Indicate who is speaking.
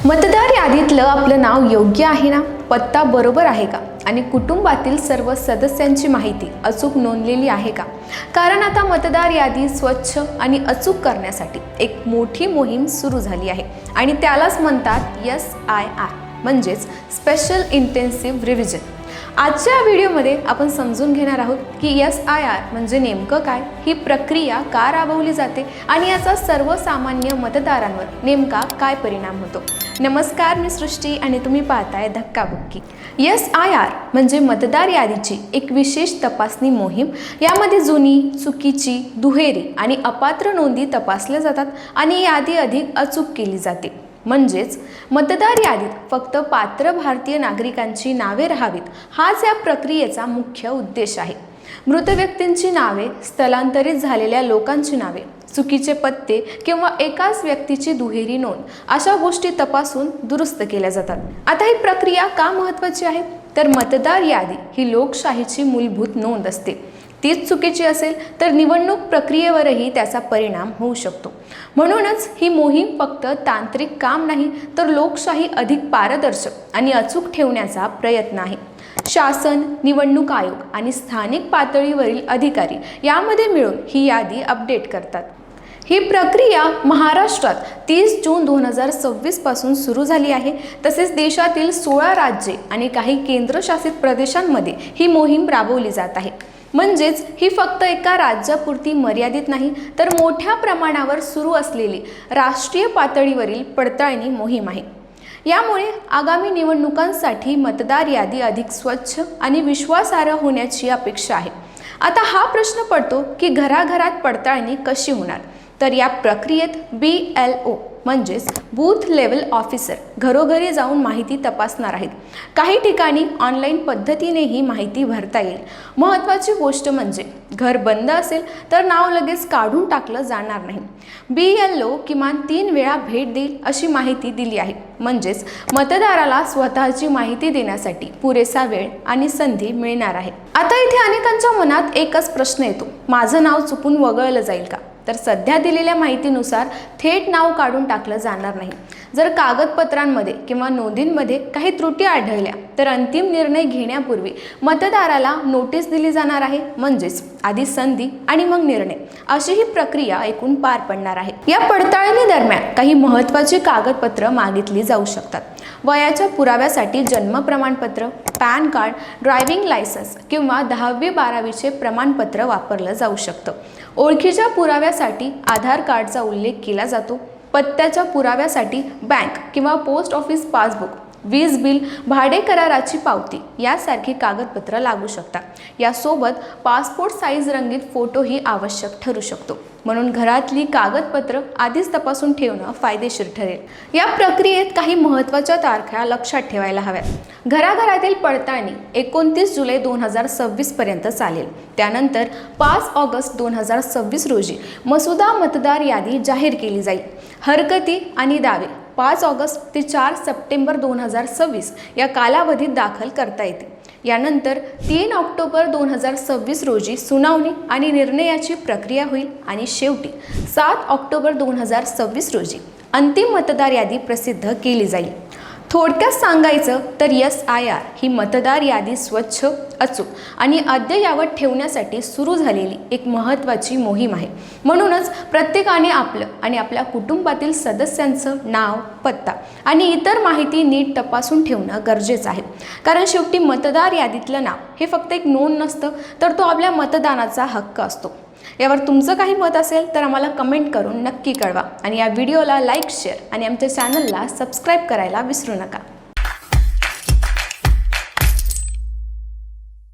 Speaker 1: मतदार यादीतलं आपलं नाव योग्य आहे ना, पत्ता बरोबर आहे का आणि कुटुंबातील सर्व सदस्यांची माहिती अचूक नोंदलेली आहे का? कारण आता मतदार यादी स्वच्छ आणि अचूक करण्यासाठी एक मोठी मोहीम सुरू झाली आहे आणि त्यालाच म्हणतात SIR म्हणजेच स्पेशल इंटेन्सिव्ह रिव्हिजन। आजच्या व्हिडिओमध्ये आपण समजून घेणार आहोत की SIR म्हणजे नेमकं काय, ही प्रक्रिया का राबवली जाते आणि याचा सर्वसामान्य मतदारांवर नेमका काय परिणाम होतो। नमस्कार, मी सृष्टी आणि तुम्ही पाहताय धक्काबुक्की। SIR म्हणजे मतदार यादीची एक विशेष तपासणी मोहीम। यामध्ये जुनी, चुकीची, दुहेरी आणि अपात्र नोंदी तपासल्या जातात आणि यादी अधिक अचूक केली जाते। म्हणजेच मतदार यादीत फक्त पात्र भारतीय नागरिकांची नावे राहावीत, हाच या प्रक्रियेचा मुख्य उद्देश आहे। मृत व्यक्तींची नावे, स्थलांतरित झालेल्या लोकांची नावे, चुकीचे पत्ते किंवा एकाच व्यक्तीची दुहेरी नोंद अशा गोष्टी तपासून दुरुस्त केल्या जातात। आता ही प्रक्रिया का महत्त्वाची आहे, तर मतदार यादी ही लोकशाहीची मूलभूत नोंद असते। तीच चुकीची असेल तर निवडणूक प्रक्रियेवरही त्याचा परिणाम होऊ शकतो। म्हणूनच ही मोहीम फक्त तांत्रिक काम नाही, तर लोकशाही अधिक पारदर्शक आणि अचूक ठेवण्याचा प्रयत्न आहे। शासन, निवडणूक आयोग आणि स्थानिक पातळीवरील अधिकारी यामध्ये मिळून ही यादी अपडेट करतात। ही प्रक्रिया महाराष्ट्रात 30 जून 2026 पासून सुरू झाली आहे। तसेच देशातील 16 राज्ये आणि काही केंद्रशासित प्रदेशांमध्ये ही मोहीम राबवली जात आहे। म्हणजेच ही फक्त एका राज्यापुरती मर्यादित नाही, तर मोठ्या प्रमाणावर सुरू असलेली राष्ट्रीय पातळीवरील पडताळणी मोहीम आहे। यामुळे आगामी निवडणुकांसाठी मतदार यादी अधिक स्वच्छ आणि विश्वासार्ह होण्याची अपेक्षा आहे। आता हा प्रश्न पडतो की घराघरात पडताळणी कशी होणार, तर या प्रक्रियेत BLO म्हणजेच बूथ लेवल ऑफिसर घरोघरी जाऊन माहिती तपासणार आहेत। काही ठिकाणी ऑनलाईन पद्धतीने ही माहिती भरता येईल। महत्त्वाची गोष्ट म्हणजे घर बंद असेल तर नाव लगेच काढून टाकलं जाणार नाही। BLO किमान 3 वेळा भेट देईल अशी माहिती दिली आहे। म्हणजेच मतदाराला स्वतःची माहिती देण्यासाठी पुरेसा वेळ आणि संधी मिळणार आहे। आता इथे अनेकांच्या मनात एकच प्रश्न येतो, माझं नाव चुकून वगळलं जाईल का? तर सध्या दिलेल्या माहितीनुसार थेट नाव काढून टाकलं जाणार नाही। जर कागदपत्रांमध्ये किंवा नोंदींमध्ये काही त्रुटी आढळल्या तर अंतिम निर्णय घेण्यापूर्वी मतदाराला नोटीस दिली जाणार आहे। म्हणजेच आधी संधी आणि मग निर्णय अशी ही प्रक्रिया एकूण पार पडणार आहे। या पडताळणी दरम्यान काही महत्त्वाची कागदपत्र मागितली जाऊ शकतात। वयाच्या पुराव्यासाठी जन्म प्रमाणपत्र, पॅन कार्ड, ड्रायव्हिंग लायसन्स किंवा 10वी-12वीचे प्रमाणपत्र वापरलं जाऊ शकतं। ओळखीच्या पुराव्यासाठी आधार कार्डचा उल्लेख केला जातो। पत्त्याच्या पुराव्यासाठी बँक किंवा पोस्ट ऑफिस पासबुक, वीज बिल, भाडे कराराची पावती यासारखी कागदपत्र लागू शकतात। यासोबत पासपोर्ट साईज रंगीत फोटोही आवश्यक ठरू शकतो। म्हणून घरातली कागदपत्र आधीच तपासून ठेवणं फायदेशीर ठरेल। या प्रक्रियेत काही महत्त्वाच्या तारखा लक्षात ठेवायला हव्यात। घराघरातील पडताळणी 29 जुलै 2026 पर्यंत चालेल। त्यानंतर 5 ऑगस्ट 2026 रोजी मसुदा मतदार यादी जाहीर केली जाईल। हरकती आणि दावे 5 ऑगस्ट ते 4 सप्टेंबर 2026 या कालावधीत दाखल करता येते। यानंतर 3 ऑक्टोबर 2026 रोजी सुनावणी आणि निर्णयाची प्रक्रिया होईल आणि शेवटी 7 ऑक्टोबर 2026 रोजी अंतिम मतदार यादी प्रसिद्ध केली जाईल। थोडक्यात सांगायचं तर SIR ही मतदार यादी स्वच्छ, अचूक आणि अद्ययावत ठेवण्यासाठी सुरू झालेली एक महत्त्वाची मोहीम आहे। म्हणूनच प्रत्येकाने आपलं आणि आपल्या कुटुंबातील सदस्यांचं नाव, पत्ता आणि इतर माहिती नीट तपासून ठेवणं गरजेचं आहे। कारण शेवटी मतदार यादीतलं नाव हे फक्त एक नोंद नसतं, तर तो आपल्या मतदानाचा हक्क असतो। यावर तुमचं काही मत असेल तर आम्हाला कमेंट करून नक्की कळवा आणि या व्हिडिओला लाईक, शेअर आणि आमच्या चॅनलला सबस्क्राईब करायला विसरू नका।